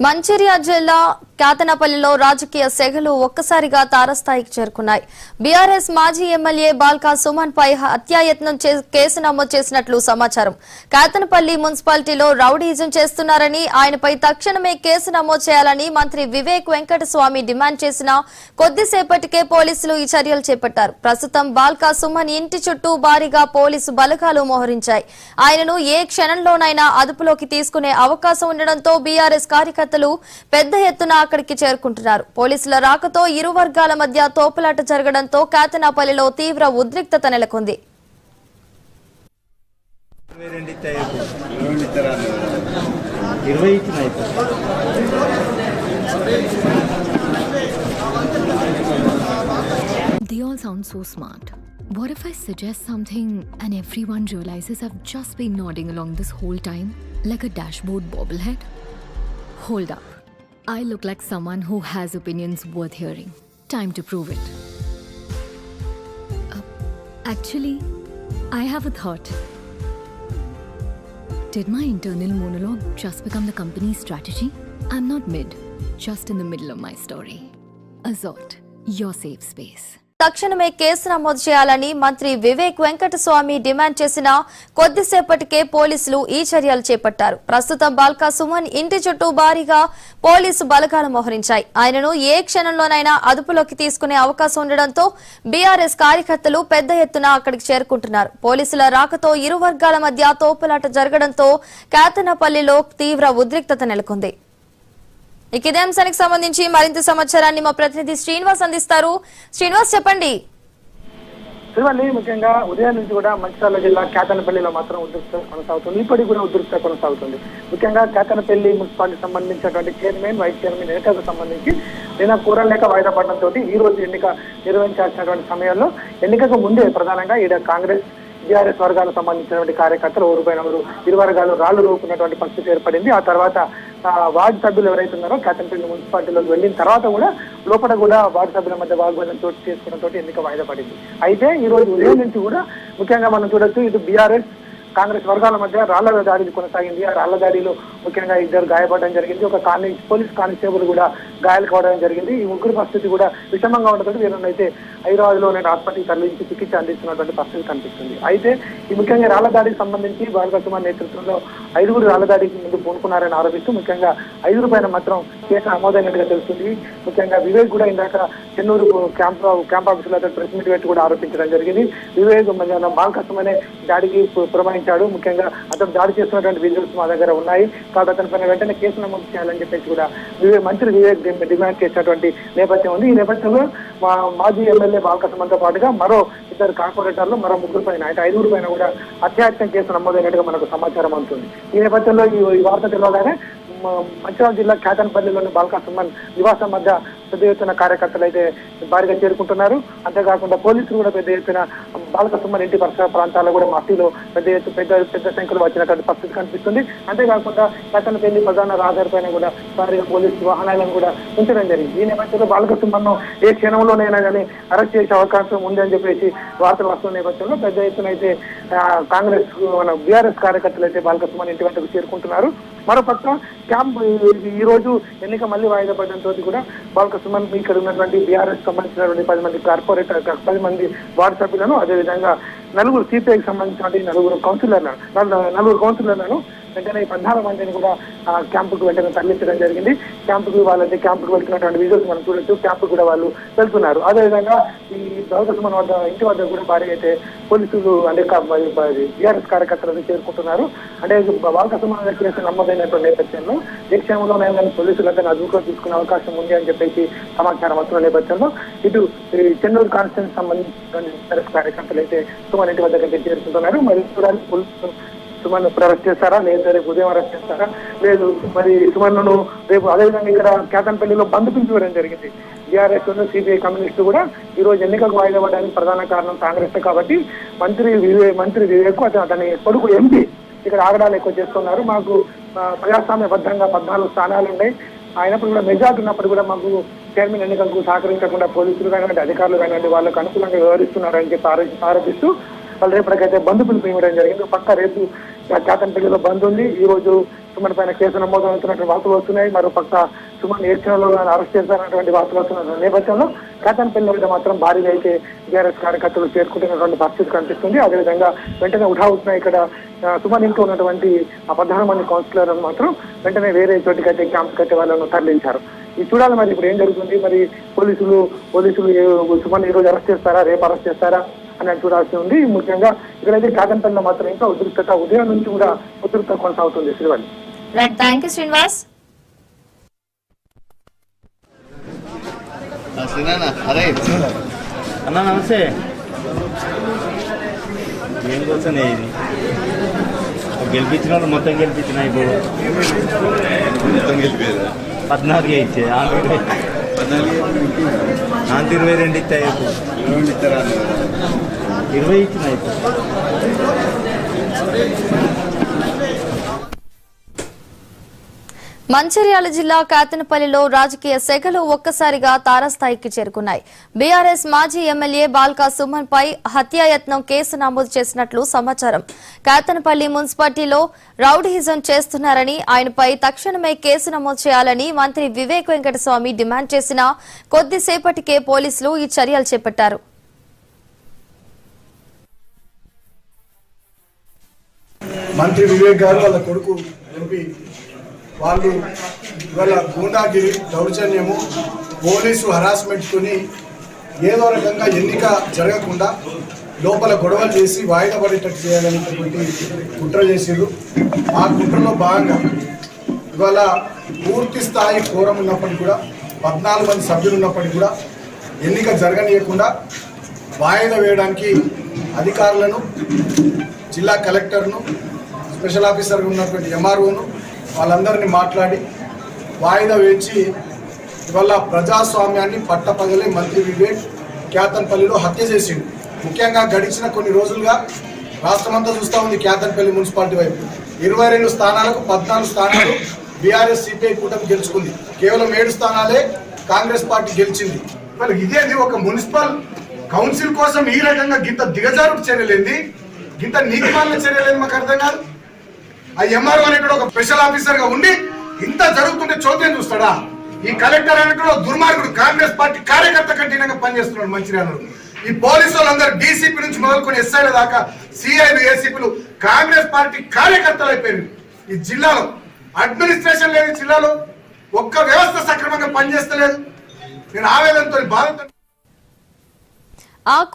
మంచిర్యాల జిల్లా కాతనపల్లిలో రాజకీయ సెగలు ఒక్కసారిగా తారస్థాయికి చేరుకున్నాయి. బీఆర్ఎస్ మాజీ ఎమ్మెల్యే బాల్కా సుమన్ పై హత్యాయత్నం కేసు నమోదు చేసినట్లు సమాచారం. కాతనపల్లి మున్సిపాలిటీలో రౌడీజం చేస్తున్నారని, ఆయనపై తక్షణమే కేసు నమోదు చేయాలని మంత్రి వివేక్ వెంకటస్వామి డిమాండ్ చేసిన కొద్దిసేపటికే పోలీసులు ఈ చర్యలు చేపట్టారు. ప్రస్తుతం బాల్కా సుమన్ ఇంటి చుట్టూ భారీగా పోలీసు బలగాలు మోహరించాయి. ఆయనను ఏ క్షణంలోనైనా అదుపులోకి తీసుకునే అవకాశం ఉండడంతో బీఆర్ఎస్ కార్యకర్తలు పెద్ద ఎత్తున అక్కడికి చేరుకుంటున్నారు. పోలీసుల రాకతో ఇరు వర్గాల మధ్య తోపులాట జరగడంతో కాతనపల్లిలో తీవ్ర ఉద్రిక్తత నెలకొంది. They all sound so smart. What if I suggest something and everyone realizes I've just been nodding along this whole time like a dashboard bobblehead? Hold up. I look like someone who has opinions worth hearing. Time to prove it. Actually, I have a thought. Did my internal monologue just become the company's strategy? I'm not mid, just in the middle of my story. Azort, your safe space. తక్షణమే case నమోదు చేయాలని మంత్రి Vivek Venkataswamy demand చేసిన కొద్దిసేపటికే పోలీసులు ఈ చర్యలు చేపట్టారు. ప్రస్తుతం బాల్కా సుమన్ ఇంటి చుట్టూ భారీగా పోలీసు బలగాలు మోహరించాయి. ఆయనను ఏ క్షణంలోనైనా అదుపులోకి తీసుకునే అవకాశం ఉండడంతో బీఆర్ఎస్ కార్యకర్తలు పెద్ద ఎత్తున అక్కడికి చేరుకుంటున్నారు. పోలీసుల రాకతో ఇరు వర్గాల మధ్య తోపులాట జరగడంతో కాతనపల్లిలో తీవ్ర ఉద్రిక్తత నెలకొంది. ఇదే అంశానికి సంబంధించి మరింత సమాచారాన్ని మా ప్రతినిధి శ్రీనివాస్ అందిస్తారు. శ్రీనివాస్, చెప్పండి. ముఖ్యంగా ఉదయం నుంచి కూడా మంచిర్యాల జిల్లా కాతనపల్లిలో మాత్రం ఉద్రిక్తత కొనసాగుతుంది. ఇప్పటికి కూడా ఉద్రిక్తత కొనసాగుతుంది. ముఖ్యంగా కాతనపల్లి మున్సిపాలిటీ సంబంధించినటువంటి చైర్మన్, వైస్ చైర్మన్ ఎన్నికలకు సంబంధించి నిన్న కూరలేక వాయిదా పడడంతో ఈ రోజు ఎన్నిక నిర్వహించాల్సినటువంటి సమయంలో ఎన్నికకు ముందే ప్రధానంగా ఈడ కాంగ్రెస్ బీఆర్ఎస్ వర్గాలకు సంబంధించినటువంటి కార్యకర్తలు ఊరిపోయినవారు ఇరు వర్గాలు రాళ్లు రూపుకున్నటువంటి పరిస్థితి ఏర్పడింది. ఆ తర్వాత వార్డు సభ్యులు ఎవరైతే ఉన్నారో కాతనపల్లి మున్సిపాలిటీలోకి వెళ్ళిన తర్వాత కూడా లోపల కూడా వార్డు సభ్యుల మధ్య వాగ్వాదం చోటు చేసుకోవడంతో ఎన్నిక వాయిదా పడింది. అయితే ఈ రోజు ఉదయం నుంచి కూడా ముఖ్యంగా మనం చూడొచ్చు, ఇటు బీఆర్ఎస్ కాంగ్రెస్ వర్గాల మధ్య రాళ్ల దాడి కొనసాగింది. ఆ రాళ్ల దాడిలో ముఖ్యంగా ఇద్దరు గాయపడడం జరిగింది. ఒక పోలీస్ కానిస్టేబుల్ కూడా గాయాలు కావడం జరిగింది. ఈ ముగ్గురు పరిస్థితి కూడా విషమంగా ఉండటంతో వీళ్ళనైతే హైదరాబాద్లోనే హాస్పిటల్కి తరలించి చికిత్స అందిస్తున్నటువంటి పరిస్థితి కనిపిస్తుంది. అయితే ఈ ముఖ్యంగా రాళ్ల దాడికి సంబంధించి బాల్కా సుమన్ నేతృత్వంలో 5గురు రాళ్ల దాడికి ముందు పూనుకున్నారని ఆరోపిస్తూ ముఖ్యంగా 5 పైన మాత్రం కేసు నమోదైనట్టుగా తెలుస్తుంది. ముఖ్యంగా వివేక్ కూడా ఇందాక చెన్నూరు క్యాంప్ ఆఫీసులో ప్రెస్ మీట్ పెట్టి కూడా ఆరోపించడం జరిగింది. వివేక్ బాల్కా సుమనే దాడికి పురమాయించాడు. ముఖ్యంగా అతను దాడి చేస్తున్నటువంటి విజువల్స్ మా దగ్గర ఉన్నాయి కాబట్టి అతని పైన వెంటనే కేసు నమోదు చేయాలని చెప్పేసి కూడా మంత్రి వివేక్ డిమాండ్ చేసినటువంటి నేపథ్యం ఉంది. ఈ నేపథ్యంలో మాజీ ఎమ్మెల్యే బాల్కా సుమన్తో పాటుగా మరో 2 కార్పొరేటర్లు, మరో 3 పైన, అంటే 5 పైన కూడా హత్యాయత్నం కేసు నమోదైనట్టుగా మనకు సమాచారం అందుతుంది. ఈ నేపథ్యంలో ఈ వార్త తెలియగానే మంచిర్యాల జిల్లా కాతనపల్లిలోని బాల్కా సుమన్ నివాసం మధ్య పెద్ద ఎత్తున కార్యకర్తలు అయితే భారీగా చేరుకుంటున్నారు. అంతేకాకుండా పోలీసులు కూడా పెద్ద ఎత్తున బాల్కా సుమన్ ఇంటి పరిసర ప్రాంతాల్లో కూడా మట్టిలో పెద్ద సంఖ్యలో వచ్చినటువంటి పరిస్థితి కనిపిస్తుంది. అంతేకాకుండా కాతనపల్లి ప్రధాన రహదారి పైన కూడా భారీగా పోలీసు వాహనాలను కూడా ఉంచడం జరిగింది. ఈ నేపథ్యంలో బాల్కా సుమన్ ఏ క్షణంలోనైనా కానీ అరెస్ట్ చేసే అవకాశం ఉంది అని చెప్పేసి వార్తలు వస్తున్న నేపథ్యంలో పెద్ద ఎత్తున అయితే కాంగ్రెస్ బీఆర్ఎస్ కార్యకర్తలు అయితే బాల్కా సుమన్ ఇంటి వద్దకు చేరుకుంటున్నారు. మరోపక్క క్యాంప్ ఈ రోజు ఎన్నిక మళ్ళీ వాయిదా పడడంతో కూడా బాల్కా సుమన్ ఇక్కడ ఉన్నటువంటి బీఆర్ఎస్ సంబంధించినటువంటి 10 మంది కార్పొరేటర్, 10 మంది వార్డు సభ్యులను, అదేవిధంగా 4 సిపిఐకి సంబంధించినటువంటి 4 కౌన్సిలర్లను వెంటనే 14 మందిని కూడా క్యాంపుకు వెంటనే తరలించడం జరిగింది. క్యాంపుకు వెళ్తున్నటువంటి విజువల్స్ మనం చూడొచ్చు. క్యాంపు కూడా వాళ్ళు వెళ్తున్నారు. అదేవిధంగా ఈ బాల్కా సుమన్ ఇంటి వద్ద కూడా భారీ అయితే పోలీసులు అంటే బీఆర్ఎస్ కార్యకర్తలు చేరుకుంటున్నారు. అంటే బాల్కా సుమన్ కేసు నమోదైనటువంటి నేపథ్యంలో ఏ క్షేమంలో పోలీసులు అతను అదుపులో తీసుకునే అవకాశం ఉంది అని చెప్పేసి సమాచారం వస్తున్న నేపథ్యంలో ఇటు చెన్నూరు కాన్స్టిట్యూన్సీ సంబంధించిన కార్యకర్తలు అయితే సుమన్ ఇంటి వద్దకు చేరుకుంటున్నారు. మరి చూడాలి పోలీసులు సుమన్ ఇప్పుడు అరెస్ట్ చేస్తారా, లేదా రేపు ఉదయం అరెస్ట్ చేస్తారా, లేదు మరి సుమన్ను రేపు. అదేవిధంగా ఇక్కడ కాతనపల్లిలో బంద్ పిలిపివ్వడం జరిగింది. బీఆర్ఎస్ సిపిఐ కమ్యూనిస్టు కూడా ఈ రోజు ఎన్నికలకు వాయిదా పడడానికి ప్రధాన కారణం కాంగ్రెస్ కాబట్టి మంత్రి వివేక్ అతని కొడుకు ఎంపీ ఇక్కడ ఆగడాలు ఎక్కువ చేస్తున్నారు. మాకు ప్రజాస్వామ్యబద్ధంగా 14 స్థానాలు ఉన్నాయి, అయినప్పుడు కూడా మెజార్టీ ఉన్నప్పుడు కూడా మాకు చైర్మన్ ఎన్నికలకు సహకరించకుండా పోలీసులు కానివ్వండి, అధికారులు కానివ్వండి వాళ్ళకు అనుకూలంగా వ్యవహరిస్తున్నారని చెప్పి ఆరోపిస్తూ వాళ్ళు రేపటికైతే బంద్ పిలుపు ఇవ్వడం జరిగింది. పక్క రేపు కేతనపల్లిలో బంద్ ఉంది. ఈ రోజు సుమన్ పైన కేసు నమోదు అవుతున్నటువంటి వార్తలు వస్తున్నాయి. మరోపక్క సుమన్ ఏడ్చనలో అరెస్ట్ చేశారన్నటువంటి వార్తలు వస్తున్న నేపథ్యంలో కేతనపల్లి వద్ద మాత్రం భారీగా అయితే బీఆర్ఎస్ కార్యకర్తలు చేరుకుంటున్నటువంటి పరిస్థితి కనిపిస్తుంది. అదేవిధంగా వెంటనే ఉఠావుతున్నాయి. ఇక్కడ సుమన్ ఇంట్లో ఉన్నటువంటి 16 మంది కౌన్సిలర్లను మాత్రం వెంటనే వేరే చోటికైతే క్యాంప్ కట్టే వాళ్ళను తరలించారు. ఇది చూడాలి మరి ఇప్పుడు ఏం జరుగుతుంది. మరి పోలీసులు సుమన్ ఈ రోజు అరెస్ట్ చేస్తారా, రేపు అరెస్ట్ చేస్తారా అని చూడాల్సి ఉంది. ముఖ్యంగా ఇక్కడైతే కేతనపల్లిలో మాత్రం ఇంకా ఉద్రిక్తత ఉదయం నుంచి కూడా ఉద్రిక్తత కొనసాగుతుంది. శ్రీవల్లి. Thank you Srinivas. అన్నా నమస్తే. దేనికోసం ఇది గెలిపించిన వాళ్ళు మొత్తం గెలిపించిన ఇప్పుడు మొత్తం గెలిపారు. 14 ఇచ్చే 22 ఇస్తాయి. 20 ఇచ్చిన ఇప్పుడు. మంచిర్యాల జిల్లా కేతనపల్లిలో రాజకీయ సెగలు ఒక్కసారిగా తారస్థాయికి చేరుకున్నాయి. బీఆర్ఎస్ మాజీ ఎమ్మెల్యే బాల్కా సుమన్ పై హత్యాయత్నం కేసు నమోదు చేసినట్లు సమాచారం. కేతనపల్లి మున్సిపాలిటీలో రౌడీయిజం చేస్తున్నారని, ఆయనపై తక్షణమే కేసు నమోదు చేయాలని మంత్రి వివేక్ వెంకటస్వామి డిమాండ్ చేసిన కొద్దిసేపటికే పోలీసులు ఈ చర్యలు చేపట్టారు. మంత్రి వివేక్ గారు వాళ్ళ కొడుకు ఎంపీ వాళ్ళు ఇవాళ గూండాగిరి, దౌర్జన్యము, పోలీసు హరాస్మెంట్తోని ఏదో రకంగా ఎన్నిక జరగకుండా లోపల గొడవలు చేసి వాయిదా పడేటట్టు చేయాలనేటువంటి కుట్ర చేసారు. ఆ కుట్రలో భాగంగా ఇవాళ పూర్తి స్థాయి కోరం ఉన్నప్పటికీ కూడా 14 మంది సభ్యులు ఉన్నప్పటికీ కూడా ఎన్నిక జరగనీయకుండా వాయిదా వేయడానికి అధికారులను, జిల్లా కలెక్టర్ను, స్పెషల్ ఆఫీసర్గా ఉన్నటువంటి ఎంఆర్ఓను వాళ్ళందరినీ మాట్లాడి వాయిదా వేచి ఇవాళ ప్రజాస్వామ్యాన్ని పట్టపగలే మంత్రి వివేక్ కేతనపల్లిలో హత్య చేసిండు. ముఖ్యంగా గడిచిన కొన్ని రోజులుగా రాష్ట్రమంతా చూస్తూ ఉంది కేతనపల్లి మున్సిపాలిటీ వైపు. 22 స్థానాలకు 14 స్థానాలు బీఆర్ఎస్ సిపిఐ కూటమి గెలుచుకుంది. కేవలం 7 స్థానాలే కాంగ్రెస్ పార్టీ గెలిచింది. మరి ఇదేంది, ఒక మున్సిపల్ కౌన్సిల్ కోసం ఈ రకంగా గింత దిగజారుడు చర్యలేంది, గింత నీతిమాలిన చర్యలేదు మాకు అర్థం కాదు. ఆ ఎంఆర్ఓ అనేటువంటి ఒక స్పెషల్ ఆఫీసర్ గా ఉండి ఇంత జరుగుతుంటే చోద్యం చూస్తాడా? ఈ కలెక్టర్ అనేటువంటి దుర్మార్గుడు కాంగ్రెస్ పార్టీ కార్యకర్త కంటిన్యూగా పనిచేస్తున్నాడు మంచిర్యాలలో. ఈ పోలీసు వాళ్ళందరూ డీసీపీ నుంచి మొదలుకొని ఎస్ఐల దాకా సిఐలు, ఏసీపీలు కాంగ్రెస్ పార్టీ కార్యకర్తలు అయిపోయారు. ఈ జిల్లాలో అడ్మినిస్ట్రేషన్ లేదు, జిల్లాలో ఒక్క వ్యవస్థ సక్రమంగా పనిచేస్తలేదు. నేను ఆవేదనతో బాధతో